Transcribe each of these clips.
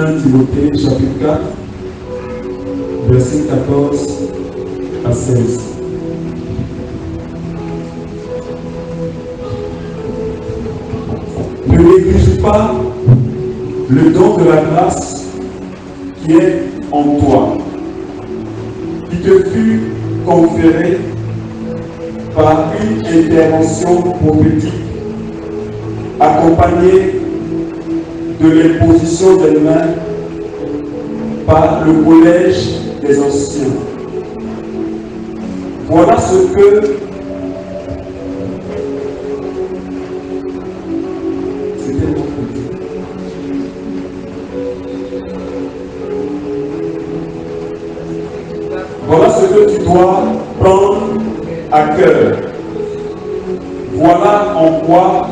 1 Timothée chapitre 4, verset 14 à 16. Ne néglige pas le don de la grâce qui est en toi, qui te fut conféré par une intervention prophétique accompagnée de l'imposition des mains par le collège des anciens. Voilà ce que tu dois prendre à cœur. Voilà en quoi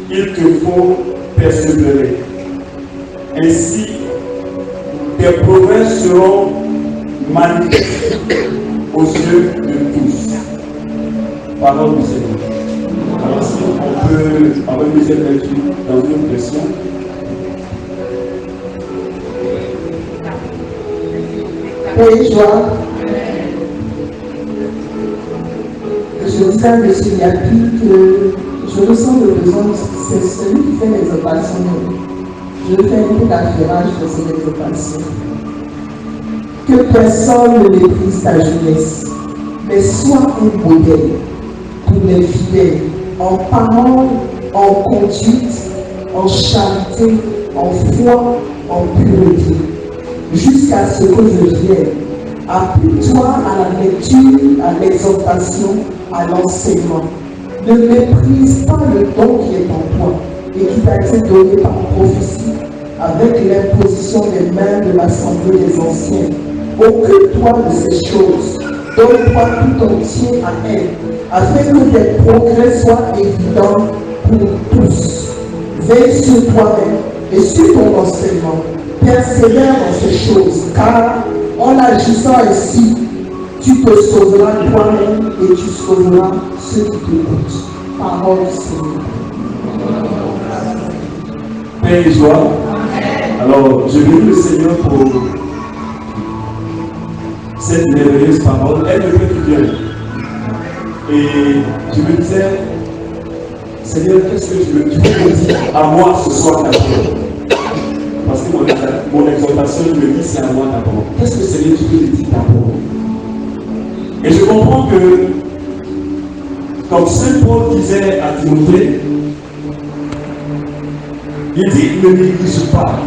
il te faut persévérer. Ainsi, tes progrès seront manifestés aux yeux de tous. Parole du Seigneur. Alors si on peut avoir une deuxième lecture dans une version. Oui, joie. Je dis à M. Yapi que je ressens le besoin, c'est celui qui fait l'exaltation. Je fais un peu d'affirmage de cette exaltation. Que personne ne méprise ta jeunesse, mais sois un modèle pour les fidèles, en parole, en conduite, en charité, en foi, en pureté, jusqu'à ce que je vienne. Appuie-toi à la lecture, à l'exhortation, à l'enseignement. Ne méprise pas le don qui est en toi et qui t'a été donné par prophétie avec l'imposition des mains de l'Assemblée des anciens. Occupe-toi de ces choses. Donne-toi tout entier à elle, afin que tes progrès soient évidents pour tous. Veille sur toi-même et sur ton enseignement. Persévère dans ces choses, car en agissant ainsi, tu te sauveras toi-même et tu sauveras ceux qui t'écoutent. Parole du Seigneur. Paix et joie. Alors, je bénis le Seigneur pour cette merveilleuse parole. Elle me fait du bien. Et je me disais, Seigneur, qu'est-ce que tu veux me dire à moi ce soir d'abord? Parce que mon exhortation me dit c'est à moi d'abord. Qu'est-ce que Seigneur tu veux me dire d'abord? Et je comprends que, comme Saint Paul disait à Timothée, il dit ne néglige pas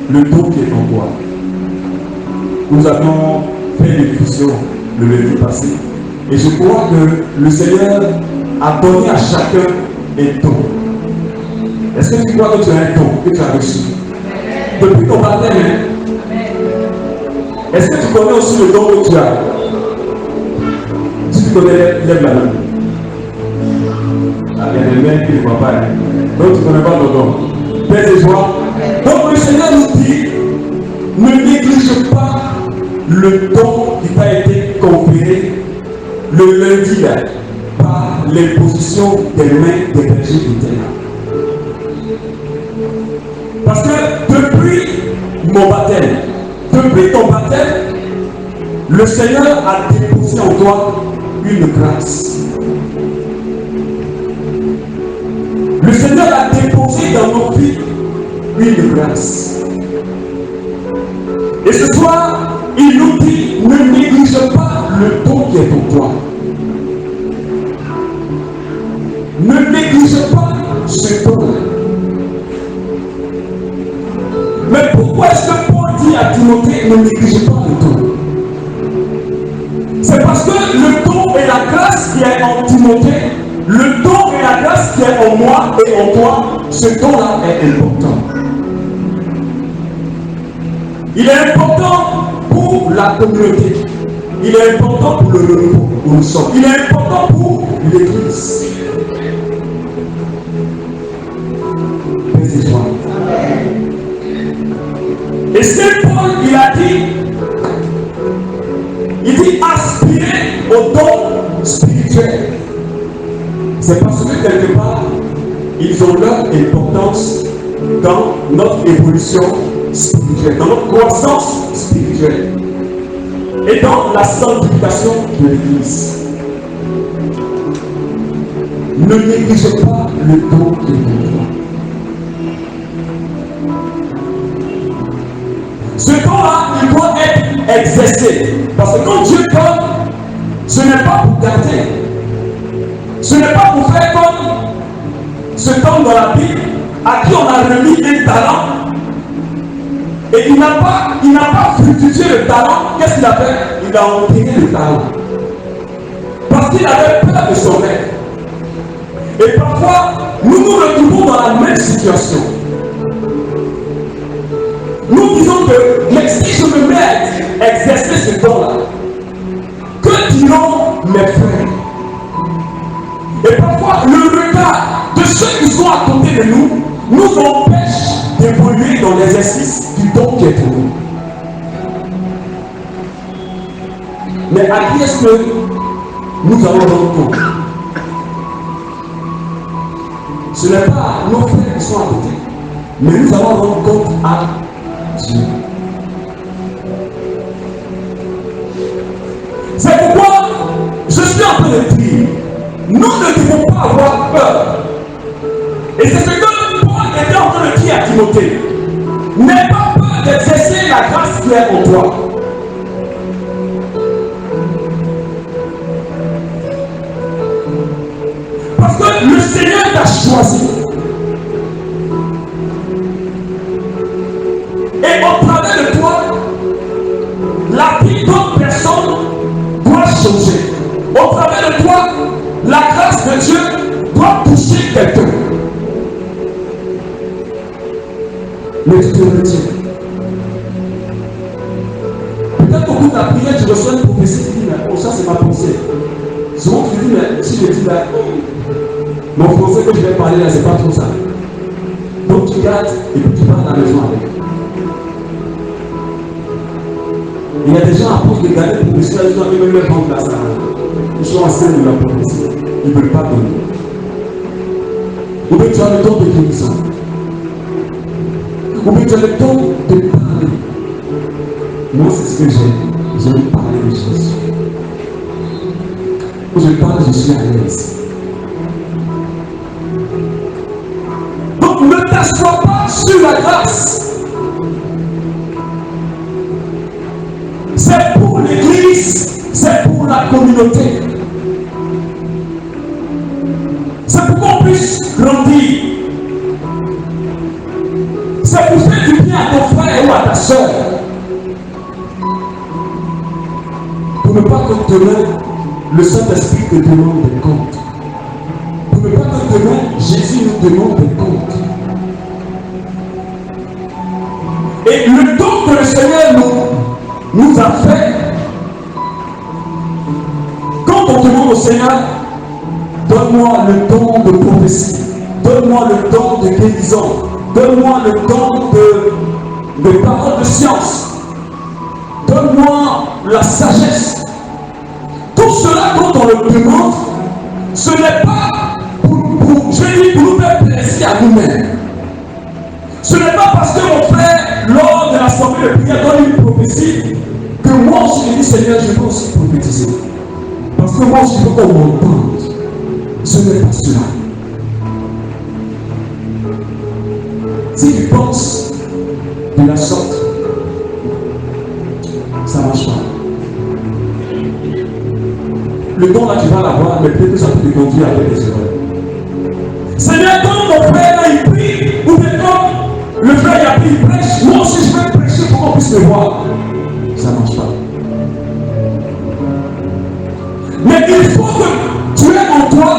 le don qui est en toi. Nous avons fait une discussion le lundi passé, et je crois que le Seigneur a donné à chacun un don. Est-ce que tu crois que tu as un don que tu as reçu? Depuis ton baptême, est-ce que tu connais aussi le don que tu as? Si tu connais, lève la main. Ah, il y a des mains qui ne voient pas. Donc tu ne connais pas ton don. Paix et joie. Donc le Seigneur nous dit, ne néglige pas le don qui t'a été conféré le lundi là, par l'imposition des mains des bergers du terrain. Parce que depuis mon baptême, depuis ton baptême, le Seigneur a déposé en toi une grâce. Le Seigneur a déposé dans nos vies une grâce. Et ce soir, il nous dit, ne néglige pas le don qui est en toi. Ne néglige pas ce don. Mais pourquoi est-ce que Paul dit à Timothée, ne néglige pas le don? C'est parce que le don et la grâce qui est en Timothée, le don et la grâce qui est en moi et en toi, ce don-là est important. Il est important pour la communauté. Il est important pour le renouveau où nous sommes. Il est important pour l'Église. Et c'est Paul, il a dit, aspirer au don spirituel. C'est parce que quelque part, ils ont leur importance dans notre évolution spirituelle, dans notre croissance spirituelle et dans la sanctification de l'Église. Ne négligez pas le don de Dieu. Ce don-là, il doit être exercé. Parce que quand Dieu donne, ce n'est pas pour garder. Ce n'est pas pour faire comme ce homme dans la Bible à qui on a remis un talent. Et il n'a pas fructifié le talent. Qu'est-ce qu'il a fait? Il a enterré le talent. Parce qu'il avait peur de son maître. Et parfois, nous nous retrouvons dans la même situation. Nous disons que, mais si je me mets à exercer ce don-là, que diront mes frères? Et parfois, le regard de ceux qui sont à côté de nous nous empêche d'évoluer dans l'exercice du don qui est pour nous. Mais à qui est-ce que nous allons rendre compte? Ce n'est pas nos frères qui sont à côté, mais nous allons rendre compte à Dieu. C'est pourquoi je suis en train de dire, nous ne devons pas avoir peur. Et c'est ce que Paul était en train de dire à Timothée. N'aie pas peur d'exercer la grâce qui est en toi. Parce que le Seigneur t'a choisi. Et au travers de toi, la vie d'autres personnes doit changer. Au travers de toi, la grâce de Dieu doit toucher quelqu'un. Mais tu te retiens. Peut-être qu'au bout de la prière, tu reçois une prophétie qui dit, mais oh, ça c'est ma pensée. Souvent tu dis, mais si je dis, là, mon français que je vais parler là, c'est pas trop ça. Donc tu gardes et puis tu pars à la maison avec. Il y a des gens à cause de garder la prophétie, ils ont même prendre place là. Ils sont enceints de la prophétie. Ils ne veulent pas donner. Ou bien tu as le don de guérison. Ou bien tu as le don de parler. Moi, c'est ce que j'aime. J'aime parler de Jésus. Quand je parle, je suis à l'aise. Donc, ne t'assois pas sur la grâce. C'est pour l'Église, c'est pour la communauté. C'est pour qu'on puisse grandir. C'est pour faire du bien à ton frère ou à ta soeur. Pour ne pas que demain, le Saint-Esprit te demande des comptes. Pour ne pas que demain, Jésus nous demande des comptes. Et le don que le Seigneur nous a fait, quand on demande au Seigneur, donne-moi le don de prophétie, donne-moi le don de guérison, donne-moi le don de paroles de science, donne-moi la sagesse. Tout cela, quand on le demande, ce n'est pas pour nous faire plaisir à nous-mêmes. Ce n'est pas parce que mon frère, lors de l'assemblée de prière, donne une prophétie, que moi aussi je dis Seigneur, je veux aussi prophétiser. Parce que moi aussi je veux qu'on m'entende. Ce n'est pas cela. Si tu penses de la sorte, ça ne marche pas. Le don là, tu vas l'avoir, mais peut-être que ça peut te conduire avec des erreurs. Seigneur, quand mon frère là, il prie, ou bien quand le frère il a pris, il prêche, moi aussi je vais prêcher pour qu'on puisse le voir. Ça ne marche pas. Mais il faut que tu aies en toi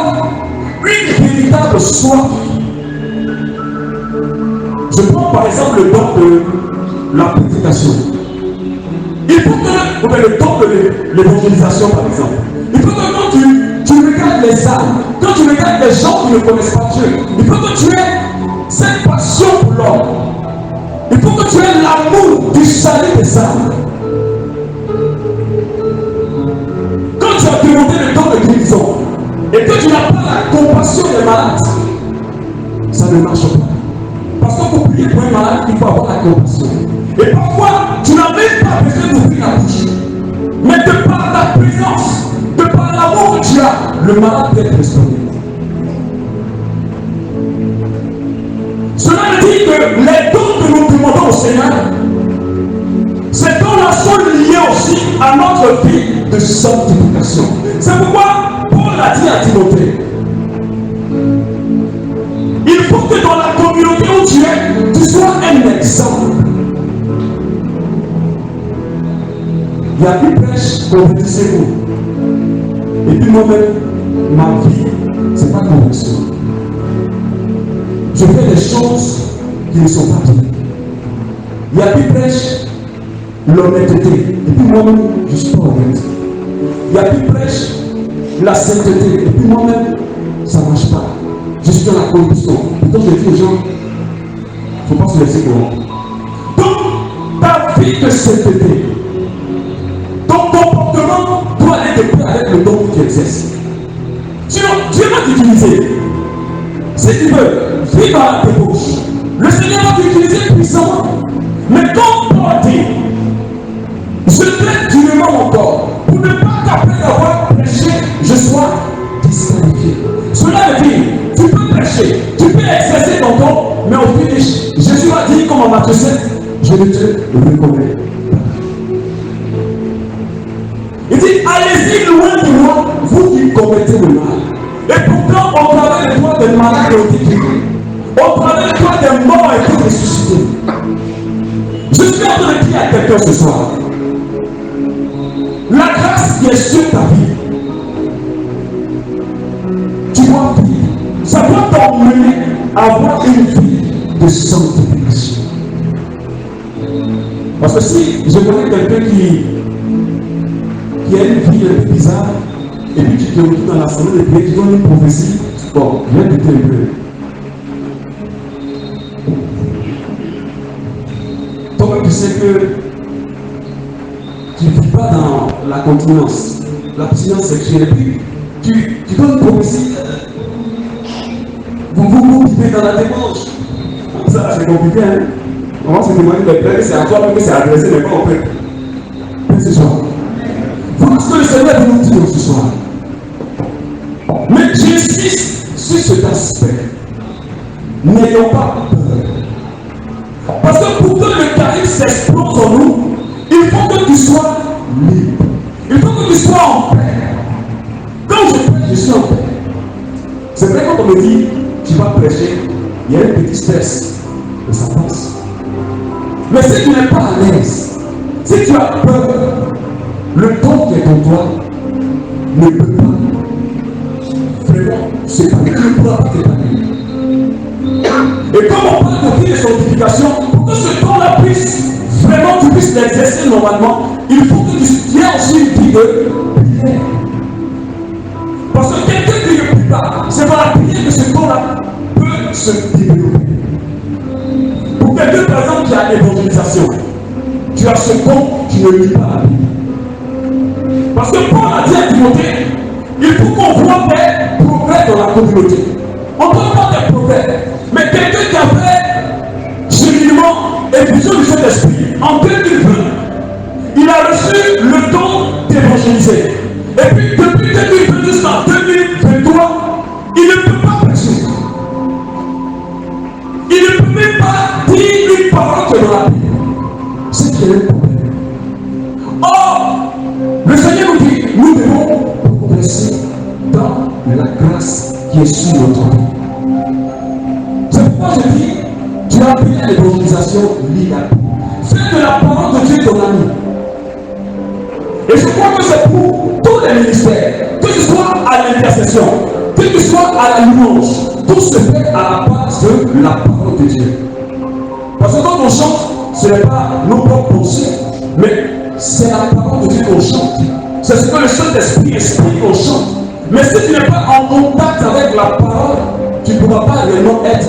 une véritable soif. Je prends par exemple le don de la prédication. Il faut que, ou bien le don de l'évangélisation par exemple. Il faut que quand tu regardes les âmes, quand tu regardes les gens qui ne connaissent pas Dieu, il faut que tu aies cette passion pour l'homme. Il faut que tu aies l'amour du salut des âmes. Quand tu as demandé le don de guérison et que tu n'as pas la compassion des malades, ça ne marche pas. Parce que pour il faut avoir la compassion. Et parfois, tu n'as même pas besoin d'ouvrir la bouche. Mais de par ta présence, de par l'amour que tu as, le malade peut être restauré. Cela veut dire que les dons que nous demandons au Seigneur, ces dons-là sont liés aussi à notre vie de sanctification. C'est pourquoi Paul a dit à Timothée, il faut que dans la communauté où tu es, tu sois un exemple. Il y a une prêche, convertissez-vous. Et puis moi-même, ma vie, ce n'est pas conversion. Je fais des choses qui ne sont pas bien. Il y a une prêche, l'honnêteté. Et puis moi-même, je ne suis pas honnête. Il y a une prêche, la sainteté. Et puis moi-même, ça ne marche pas. Je suis dans la corruption. Pourtant, je dis aux gens, il ne faut pas se laisser corrompre. Donc, ta vie de sainteté, ton comportement doit aller de pair avec le don que tu exerces. Sinon, Dieu va t'utiliser. Si tu veux vivre à la débauche, le Seigneur va t'utiliser puissamment. Mais quand Paul dit, je traite durement mon corps pour ne pas qu'après avoir prêché, je sois disqualifié. Cela veut dire, tu peux prêcher, tu peux exercer ton don, mais au finish, Jésus a dit comme en Matthieu 7, je ne te reconnais pas. Il dit, allez-y loin de moi, vous qui commettez le mal. Et pourtant, au travers de toi, des malades ont été guéris. Au travers de toi, des morts ont été ressuscités. Je suis en train de dire à quelqu'un ce soir, la grâce qui est sur ta vie, tu dois vivre. Ça doit t'emmener à avoir une vie de sanctification. Parce que si je connais quelqu'un qui a une vie un peu bizarre, et puis tu te retrouves dans la salle de prière, tu donnes une prophétie, bon, viens de te lever. Toi-même, tu sais que tu ne vis pas dans la continence, l'abstinence sexuelle, et puis tu donnes une prophétie, vous vivez dans la démange. Ça, c'est compliqué, hein? On va se demander de plaire, c'est à toi même que c'est adressé, mais pas en fait. Mais ce soir. Voilà ce que le Seigneur veut nous dire ce soir. Mais j'insiste sur cet aspect. N'ayons pas peur. Parce que pour que le charisme s'explose en nous, il faut que tu sois libre. Il faut que tu sois en paix. Quand je prêche, je suis en paix. C'est vrai quand on me dit, tu vas prêcher, il y a un petit stress, mais ça passe. Mais si tu n'es pas à l'aise, si tu as peur, le don qui est en toi ne peut pas vraiment s'épanouir. Tu ne pourras pas t'épanouir. Et comme on parle de vie de sanctification, pour que ce don-là puisse vraiment, tu puisses l'exercer normalement, il faut que tu aies aussi une vie de prière. Parce que quelqu'un qui ne prie pas, c'est dans la prière que ce don-là peut se développer. Pour quelqu'un, par exemple, qui a l'évangélisation, tu as ce don, tu ne lis pas la Bible. Parce que Paul a dit à Timothée, il faut qu'on voit des progrès dans la communauté. On peut voir des progrès. Mais quelqu'un qui a fait cheminement et vision du Saint-Esprit en 2020, il a reçu le don d'évangéliser. Et puis depuis 2020 jusqu'en 2023, il ne peut pas prêcher. Il ne peut même pas dire une parole que dans la Bible. C'est qu'il y a un problème. Or, le Seigneur nous dit, nous devons progresser dans la grâce qui est sur notre vie. C'est pourquoi je dis, tu as appris à l'évangélisation, lis la Bible. Fais de la parole de Dieu ton ami. Et je crois que c'est pour tous les ministères, que tu sois à l'intercession, que tu sois à la louange, tout se fait à la base de la parole de Dieu. Parce que quand on chante, ce n'est pas nos propres pensées, mais c'est la parole de Dieu qu'on chante. C'est ce que le Saint-Esprit explique qu'on chante. Mais si tu n'es pas en contact avec la parole, tu ne pourras pas réellement être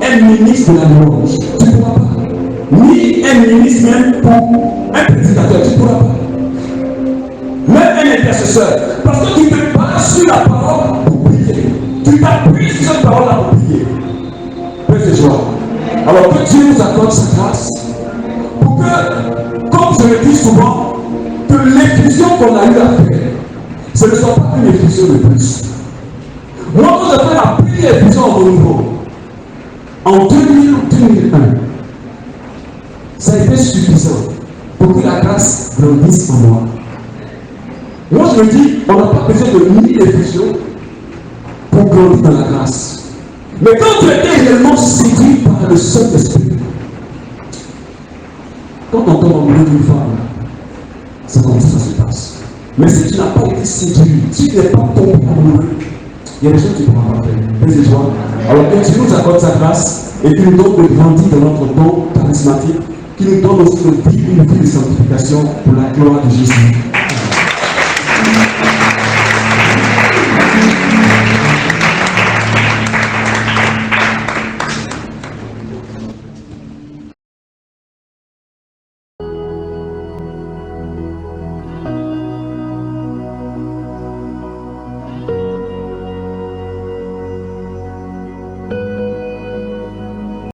un ministre de la louange. Tu ne pourras pas. Ni un ministre même pour un prédicateur, tu ne pourras pas. Même un intercesseur. Parce que tu te bases sur la parole pour prier. Tu t'appuies sur cette parole-là pour prier. Père de joie. Alors que Dieu nous accorde sa grâce pour que, comme je le dis souvent, que l'effusion qu'on a eu à faire, ce ne soit pas une effusion de plus. Moi, quand j'ai fait la première effusion à mon niveau, en 2000-2001, ça a été suffisant pour que la grâce grandisse en moi. Moi, je me dis, on n'a pas besoin de 1000 effusions pour grandir dans la grâce. Mais quand tu étais réellement séduit par le Saint-Esprit, quand on tombe amoureux d'une femme, c'est comme ça que ça se passe. Mais si tu n'as pas été séduit, si tu n'es pas tombé amoureux, il y a des choses que tu ne pourras pas faire. Fais joie. Alors que Dieu nous accorde sa grâce et qu'il nous donne de grandir dans notre don charismatique, qui nous donne aussi de vivre une vie de sanctification pour la gloire de Jésus.